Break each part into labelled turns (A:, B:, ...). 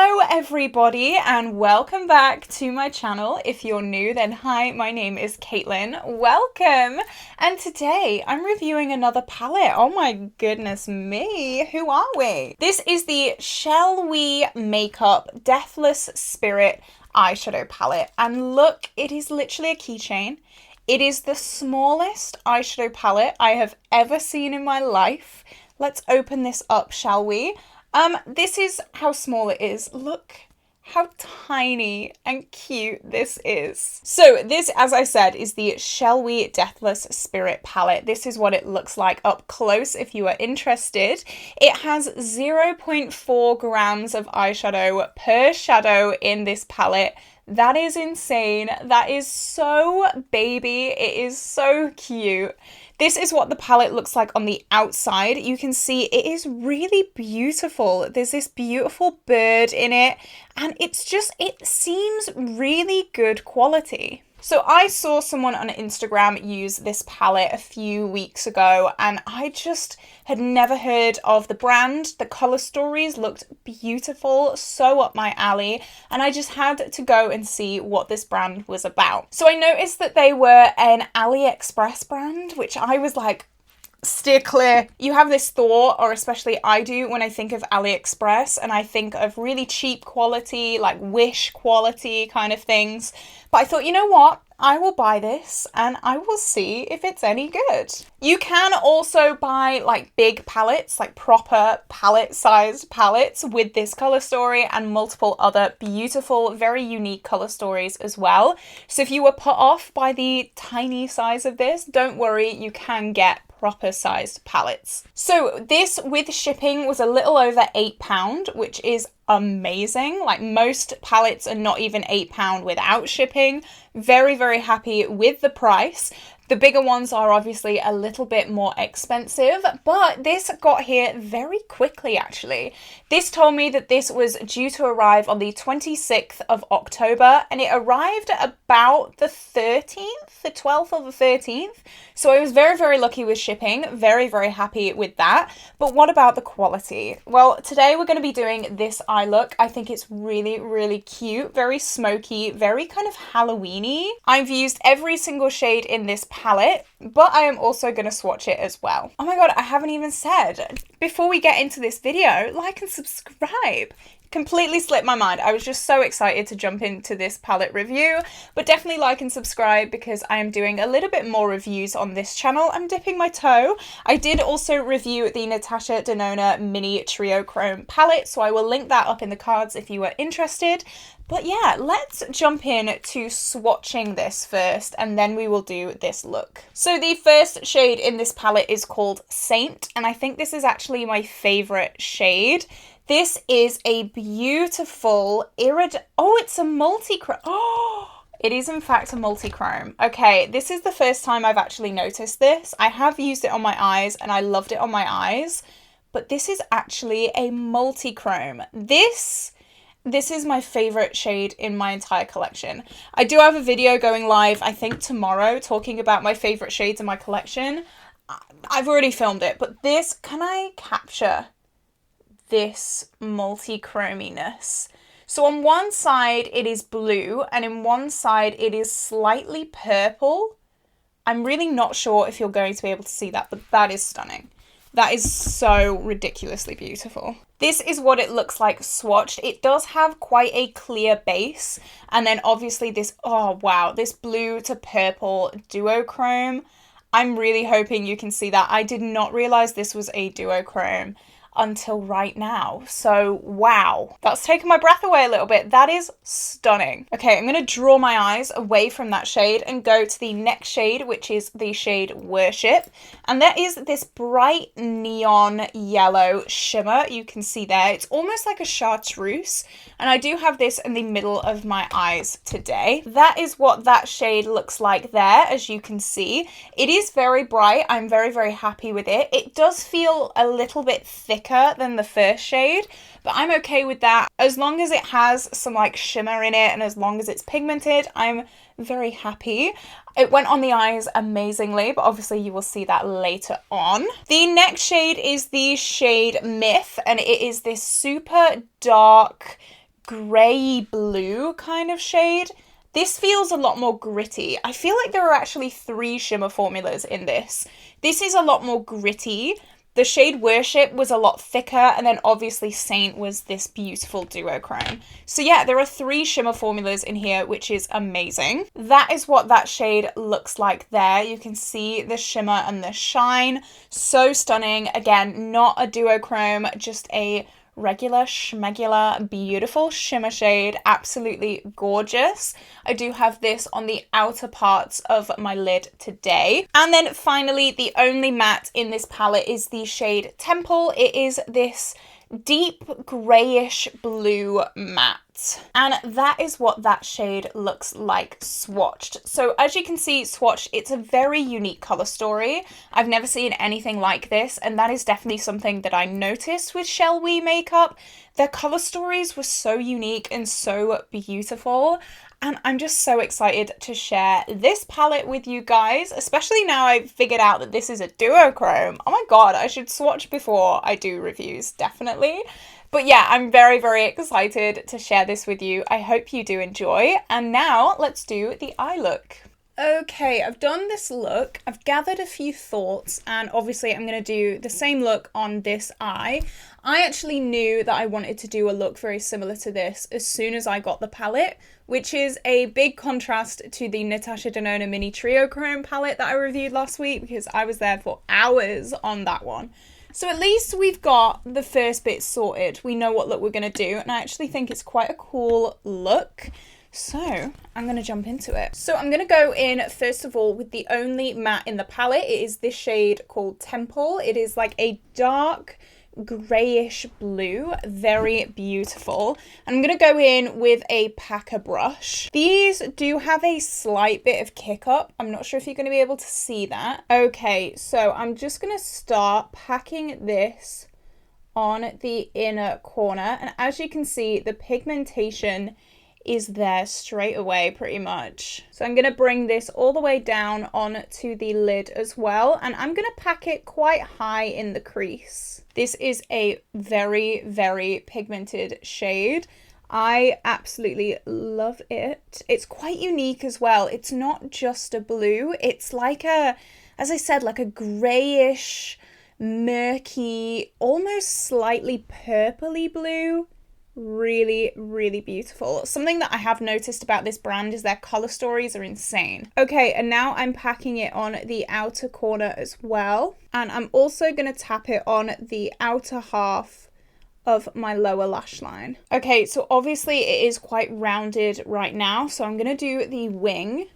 A: Hello everybody and welcome back to my channel. If you're new, then hi, my name is Caitlin. Welcome! And today I'm reviewing another palette. Oh my goodness me, who are we? This is the Shellwe Makeup Deathless Spirit eyeshadow palette. And look, it is literally a keychain. It is the smallest eyeshadow palette I have ever seen in my life. Let's open this up, shall we? This is how small it is. Look how tiny and cute this is. So this, as I said, is the Shellwe Deathless Spirit palette. This is what it looks like up close if you are interested. It has 0.4 grams of eyeshadow per shadow in this palette. That is insane. That is so baby. It is so cute. This is what the palette looks like on the outside. You can see it is really beautiful. There's this beautiful bird in it, and it seems really good quality. So I saw someone on Instagram use this palette a few weeks ago, and I just had never heard of the brand. The color stories looked beautiful, so up my alley, and I just had to go and see what this brand was about. So I noticed that they were an AliExpress brand, which I was like, steer clear. You have this thought, or especially I do, when I think of AliExpress, and I think of really cheap quality, like Wish quality kind of things. But I thought, you know what? I will buy this and I will see if it's any good. You can also buy like big palettes, like proper palette sized palettes with this color story and multiple other beautiful, very unique color stories as well. So if you were put off by the tiny size of this, don't worry, you can get proper sized palettes. So this with shipping was a little over £8, which is amazing. Like most palettes are not even £8 without shipping. Very, very happy with the price. The bigger ones are obviously a little bit more expensive, but this got here very quickly actually. This told me that this was due to arrive on the 26th of October, and it arrived about the 13th, the 12th or the 13th. So I was very, very lucky with shipping, very, very happy with that. But what about the quality? Well, today we're going to be doing this eye look. I think it's really, really cute, very smoky, very kind of Halloween-y. I've used every single shade in this palette, but I am also going to swatch it as well. Oh my god, I haven't even said, before we get into this video, like and subscribe. Completely slipped my mind. I was just so excited to jump into this palette review, but definitely like and subscribe because I am doing a little bit more reviews on this channel. I'm dipping my toe. I did also review the Natasha Denona Mini Trio Chrome palette, so I will link that up in the cards if you are interested. But yeah, let's jump in to swatching this first, and then we will do this look. So the first shade in this palette is called Saint, and I think this is actually my favorite shade. This is a beautiful oh, it's a multi-chrome. Oh, it is in fact a multi-chrome. Okay, this is the first time I've actually noticed this. I have used it on my eyes and I loved it on my eyes, but this is actually a multi-chrome. This is my favorite shade in my entire collection. I do have a video going live, I think tomorrow, talking about my favorite shades in my collection. I've already filmed it, but this, can I capture this multi-chrominess? So on one side it is blue, and in one side it is slightly purple. I'm really not sure if you're going to be able to see that, but that is stunning. That is so ridiculously beautiful. This is what it looks like swatched. It does have quite a clear base, and then obviously this, oh wow, this blue to purple duochrome. I'm really hoping you can see that. I did not realize this was a duochrome until right now. So wow, that's taken my breath away a little bit. That is stunning. Okay, I'm going to draw my eyes away from that shade and go to the next shade, which is the shade Worship. And there is this bright neon yellow shimmer you can see there. It's almost like a chartreuse, and I do have this in the middle of my eyes today. That is what that shade looks like there, as you can see. It is very bright. I'm very, very happy with it. It does feel a little bit thicker than the first shade, but I'm okay with that. As long as it has some like shimmer in it and as long as it's pigmented, I'm very happy. It went on the eyes amazingly, but obviously you will see that later on. The next shade is the shade Myth, and it is this super dark grey blue kind of shade. This feels a lot more gritty. I feel like there are actually 3 shimmer formulas in this. This is a lot more gritty. The shade Worship was a lot thicker, and then obviously Saint was this beautiful duochrome. So yeah, there are 3 shimmer formulas in here, which is amazing. That is what that shade looks like there. You can see the shimmer and the shine. So stunning. Again, not a duochrome, just a regular schmegular beautiful shimmer shade. Absolutely gorgeous. I do have this on the outer parts of my lid today. And then finally, the only matte in this palette is the shade Temple. It is this deep grayish blue matte. And that is what that shade looks like swatched. So as you can see swatched, it's a very unique color story. I've never seen anything like this, and that is definitely something that I noticed with Shellwe makeup. Their color stories were so unique and so beautiful. And I'm just so excited to share this palette with you guys, especially now I've figured out that this is a duochrome. Oh my god, I should swatch before I do reviews, definitely. But yeah, I'm very, very excited to share this with you. I hope you do enjoy. And now let's do the eye look. Okay, I've done this look, I've gathered a few thoughts, and obviously I'm going to do the same look on this eye. I actually knew that I wanted to do a look very similar to this as soon as I got the palette, which is a big contrast to the Natasha Denona Mini Trio Chrome palette that I reviewed last week, because I was there for hours on that one. So at least we've got the first bit sorted. We know what look we're going to do, and I actually think it's quite a cool look. So I'm going to jump into it. So I'm going to go in first of all with the only matte in the palette. It is this shade called Temple. It is like a dark grayish blue, very beautiful. I'm going to go in with a packer brush. These do have a slight bit of kick up. I'm not sure if you're going to be able to see that. Okay, so I'm just going to start packing this on the inner corner, and as you can see, the pigmentation is there straight away pretty much. So I'm going to bring this all the way down onto the lid as well, and I'm going to pack it quite high in the crease. This is a very, very pigmented shade. I absolutely love it. It's quite unique as well. It's not just a blue. It's like a, as I said, like a grayish, murky, almost slightly purpley blue. Really, really beautiful. Something that I have noticed about this brand is their color stories are insane. Okay, and now I'm packing it on the outer corner as well. And I'm also going to tap it on the outer half of my lower lash line. Okay, so obviously it is quite rounded right now, so I'm going to do the wing.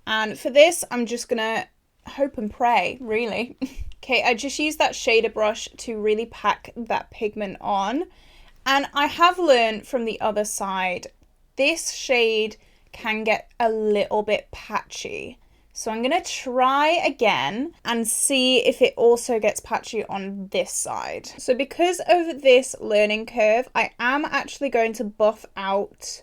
A: And for this, I'm just going to hope and pray, really. Okay, I just used that shader brush to really pack that pigment on. And I have learned from the other side, this shade can get a little bit patchy. So I'm going to try again and see if it also gets patchy on this side. So because of this learning curve, I am actually going to buff out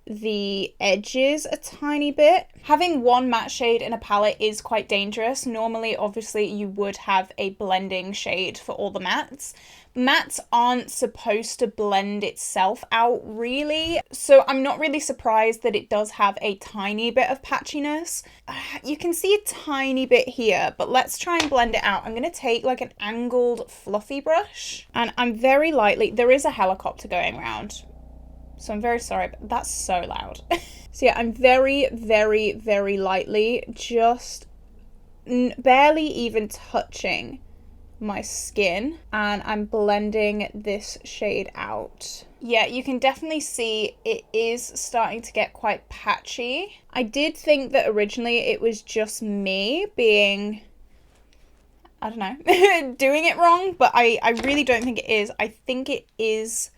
A: the edges a tiny bit. Having one matte shade in a palette is quite dangerous. Normally, obviously, you would have a blending shade for all the mattes. Mattes aren't supposed to blend itself out, really. So I'm not really surprised that it does have a tiny bit of patchiness. You can see a tiny bit here, but let's try and blend it out. I'm going to take like an angled fluffy brush, and I'm very lightly, there is a helicopter going around, so I'm very sorry, but that's so loud. So yeah, I'm very, very, very lightly, just barely even touching my skin, and I'm blending this shade out. Yeah, you can definitely see it is starting to get quite patchy. I did think that originally it was just me being, I don't know, doing it wrong, but I really don't think it is. I think it is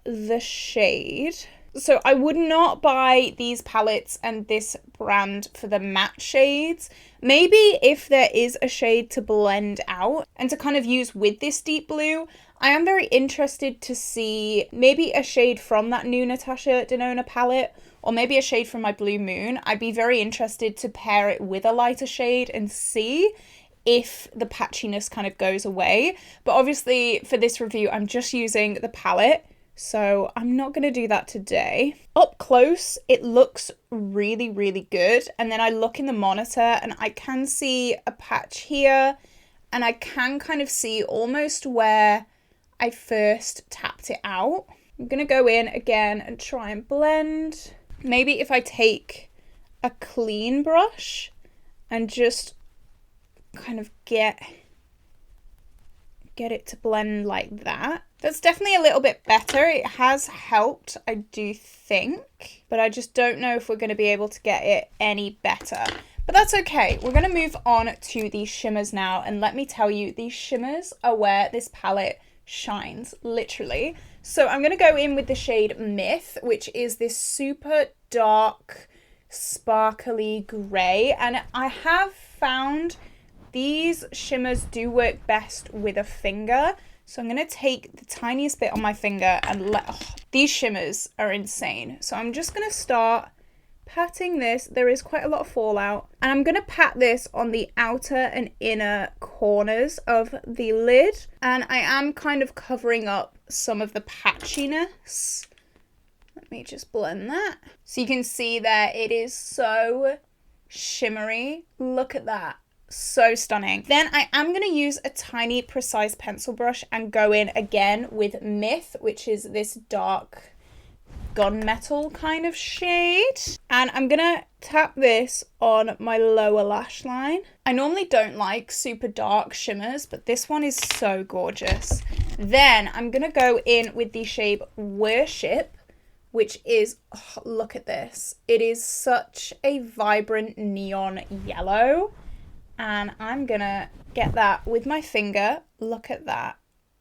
A: the shade. So I would not buy these palettes and this brand for the matte shades. Maybe if there is a shade to blend out and to kind of use with this deep blue, I am very interested to see maybe a shade from that new Natasha Denona palette, or maybe a shade from my Blue Moon. I'd be very interested to pair it with a lighter shade and see if the patchiness kind of goes away. But obviously for this review, I'm just using the palette. So I'm not going to do that today. Up close, it looks really, really good. And then I look in the monitor and I can see a patch here. And I can kind of see almost where I first tapped it out. I'm going to go in again and try and blend. Maybe if I take a clean brush and just kind of get it to blend like that. That's definitely a little bit better. It has helped, I do think, but I just don't know if we're going to be able to get it any better. But that's okay. We're going to move on to these shimmers now, and let me tell you, these shimmers are where this palette shines, literally. So I'm going to go in with the shade Myth, which is this super dark, sparkly grey, and I have found these shimmers do work best with a finger. So I'm going to take the tiniest bit on my finger and these shimmers are insane. So I'm just going to start patting this. There is quite a lot of fallout. And I'm going to pat this on the outer and inner corners of the lid. And I am kind of covering up some of the patchiness. Let me just blend that. So you can see there, it is so shimmery. Look at that. So stunning. Then I am going to use a tiny precise pencil brush and go in again with Myth, which is this dark gunmetal kind of shade. And I'm going to tap this on my lower lash line. I normally don't like super dark shimmers, but this one is so gorgeous. Then I'm going to go in with the shade Worship, which is, oh, look at this. It is such a vibrant neon yellow. And I'm going to get that with my finger. Look at that.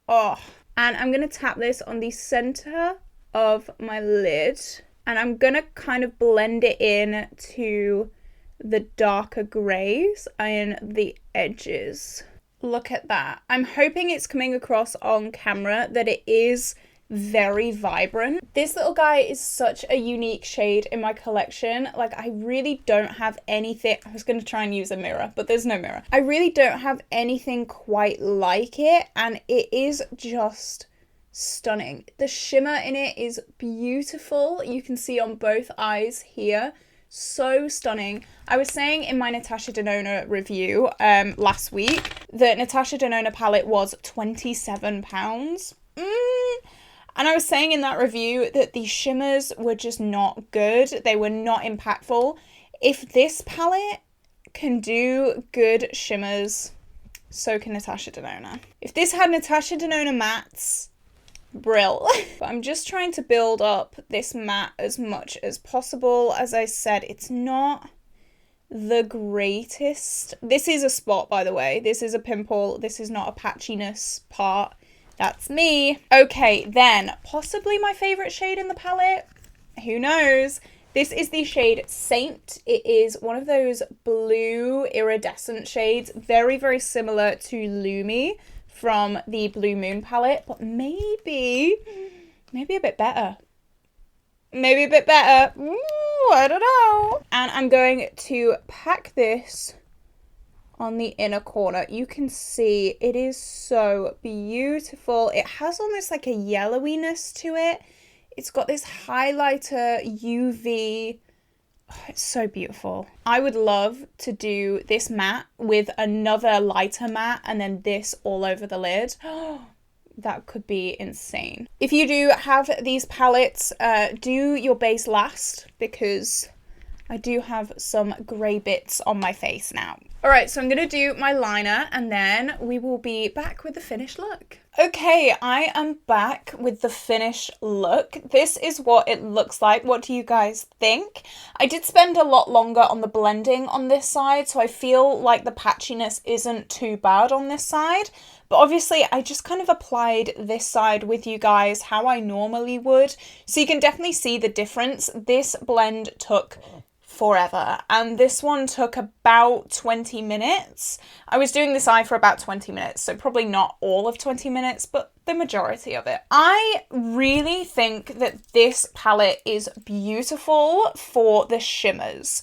A: Oh. And I'm going to tap this on the center of my lid. And I'm going to kind of blend it in to the darker greys and the edges. Look at that. I'm hoping it's coming across on camera that it is very vibrant. This little guy is such a unique shade in my collection. Like, I really don't have anything. I was going to try and use a mirror, but there's no mirror. I really don't have anything quite like it, and it is just stunning. The shimmer in it is beautiful. You can see on both eyes here. So stunning. I was saying in my Natasha Denona review last week that Natasha Denona palette was £27. And I was saying in that review that the shimmers were just not good. They were not impactful. If this palette can do good shimmers, so can Natasha Denona. If this had Natasha Denona mattes, brill. But I'm just trying to build up this matte as much as possible. As I said, it's not the greatest. This is a spot, by the way. This is a pimple. This is not a patchiness part. That's me. Okay, then possibly my favorite shade in the palette. Who knows? This is the shade Saint. It is one of those blue iridescent shades, very, very similar to Lumi from the Blue Moon palette, but maybe a bit better. Maybe a bit better. Ooh, I don't know. And I'm going to pack this on the inner corner. You can see it is so beautiful. It has almost like a yellowiness to it. It's got this highlighter UV. Oh, it's so beautiful. I would love to do this matte with another lighter matte and then this all over the lid. That could be insane. If you do have these palettes, do your base last, because I do have some grey bits on my face now. All right, so I'm going to do my liner and then we will be back with the finished look. Okay, I am back with the finished look. This is what it looks like. What do you guys think? I did spend a lot longer on the blending on this side, so I feel like the patchiness isn't too bad on this side. But obviously, I just kind of applied this side with you guys how I normally would. So you can definitely see the difference. This blend took forever, and this one took about 20 minutes. I was doing this eye for about 20 minutes, so probably not all of 20 minutes, but the majority of it. I really think that this palette is beautiful for the shimmers.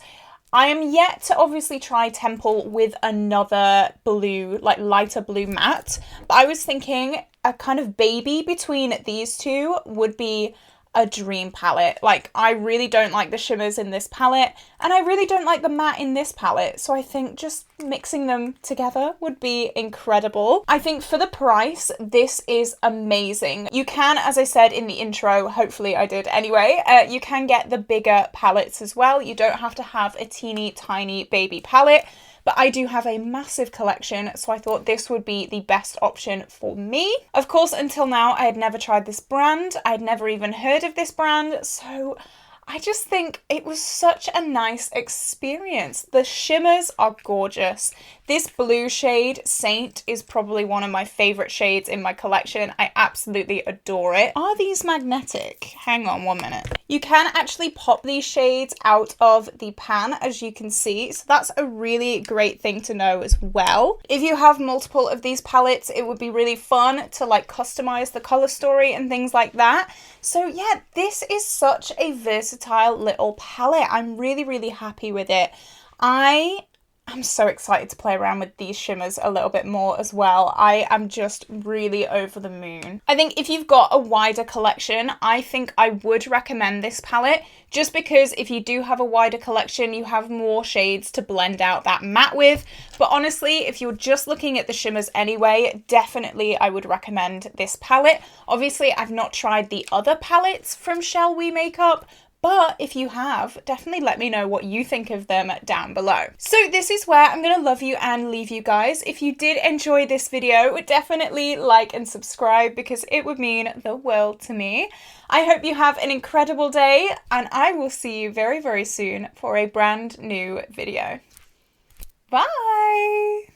A: I am yet to obviously try Temple with another blue, like lighter blue matte, but I was thinking a kind of baby between these two would be a dream palette. Like, I really don't like the shimmers in this palette, and I really don't like the matte in this palette, so I think just mixing them together would be incredible. I think for the price, this is amazing. You can, as I said in the intro, hopefully I did anyway, you can get the bigger palettes as well. You don't have to have a teeny tiny baby palette. But I do have a massive collection, so I thought this would be the best option for me. Of course, until now, I had never tried this brand. I'd never even heard of this brand, so I just think it was such a nice experience. The shimmers are gorgeous. This blue shade, Saint, is probably one of my favourite shades in my collection. I absolutely adore it. Are these magnetic? Hang on 1 minute. You can actually pop these shades out of the pan, as you can see. So that's a really great thing to know as well. If you have multiple of these palettes, it would be really fun to like customize the color story and things like that. So yeah, this is such a versatile little palette. I'm really, really happy with it. I'm so excited to play around with these shimmers a little bit more as well. I am just really over the moon. I think if you've got a wider collection, I think I would recommend this palette, just because if you do have a wider collection, you have more shades to blend out that matte with. But honestly, if you're just looking at the shimmers anyway, definitely I would recommend this palette. Obviously, I've not tried the other palettes from Shellwe Makeup, but if you have, definitely let me know what you think of them down below. So this is where I'm going to love you and leave you guys. If you did enjoy this video, definitely like and subscribe because it would mean the world to me. I hope you have an incredible day, and I will see you very, very soon for a brand new video. Bye!